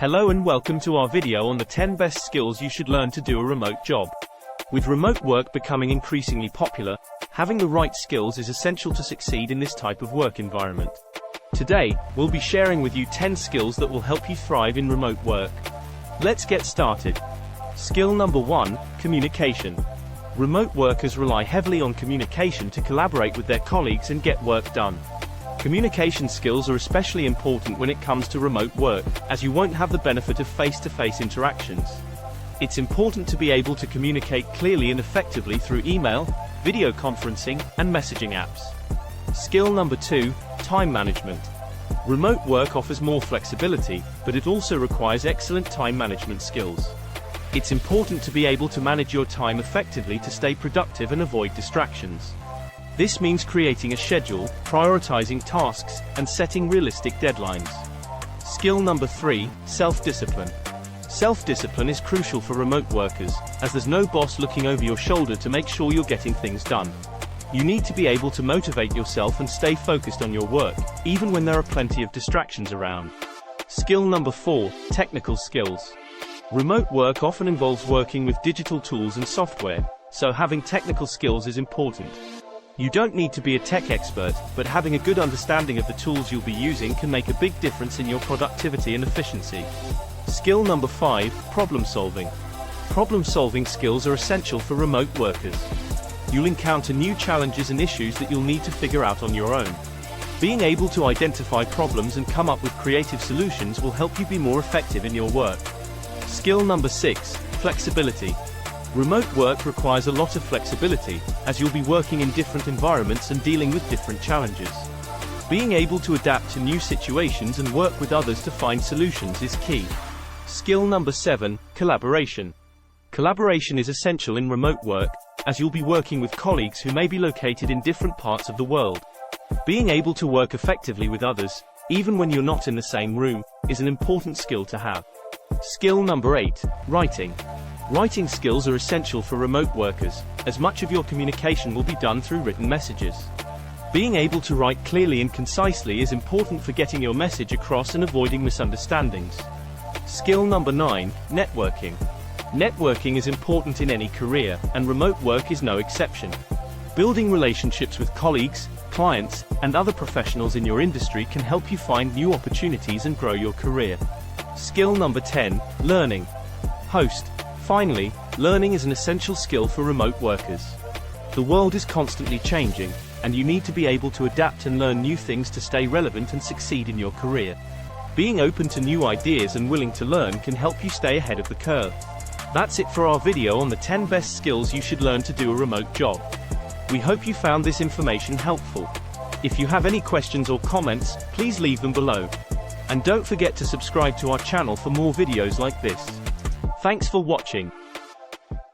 Hello and welcome to our video on the 10 best skills you should learn to do a remote job. With remote work becoming increasingly popular, having the right skills is essential to succeed in this type of work environment. Today, we'll be sharing with you 10 skills that will help you thrive in remote work. Let's get started. Skill number 1, communication. Remote workers rely heavily on communication to collaborate with their colleagues and get work done. Communication skills are especially important when it comes to remote work, as you won't have the benefit of face-to-face interactions. It's important to be able to communicate clearly and effectively through email, video conferencing, and messaging apps. Skill number 2, time management. Remote work offers more flexibility, but it also requires excellent time management skills. It's important to be able to manage your time effectively to stay productive and avoid distractions. This means creating a schedule, prioritizing tasks, and setting realistic deadlines. Skill number 3, self-discipline. Self-discipline is crucial for remote workers, as there's no boss looking over your shoulder to make sure you're getting things done. You need to be able to motivate yourself and stay focused on your work, even when there are plenty of distractions around. Skill number 4, technical skills. Remote work often involves working with digital tools and software, so having technical skills is important. You don't need to be a tech expert, but having a good understanding of the tools you'll be using can make a big difference in your productivity and efficiency. Skill number 5, problem solving. Problem solving skills are essential for remote workers. You'll encounter new challenges and issues that you'll need to figure out on your own. Being able to identify problems and come up with creative solutions will help you be more effective in your work. Skill number 6, flexibility. Remote work requires a lot of flexibility, as you'll be working in different environments and dealing with different challenges. Being able to adapt to new situations and work with others to find solutions is key. Skill number 7, collaboration. Collaboration is essential in remote work, as you'll be working with colleagues who may be located in different parts of the world. Being able to work effectively with others, even when you're not in the same room, is an important skill to have. Skill number 8, writing. Writing skills are essential for remote workers, as much of your communication will be done through written messages. Being able to write clearly and concisely is important for getting your message across and avoiding misunderstandings. Skill number 9, networking. Networking is important in any career, and remote work is no exception. Building relationships with colleagues, clients, and other professionals in your industry can help you find new opportunities and grow your career. Skill number 10, learning. Host. Finally, learning is an essential skill for remote workers. The world is constantly changing, and you need to be able to adapt and learn new things to stay relevant and succeed in your career. Being open to new ideas and willing to learn can help you stay ahead of the curve. That's it for our video on the 10 best skills you should learn to do a remote job. We hope you found this information helpful. If you have any questions or comments, please leave them below. And don't forget to subscribe to our channel for more videos like this. Thanks for watching.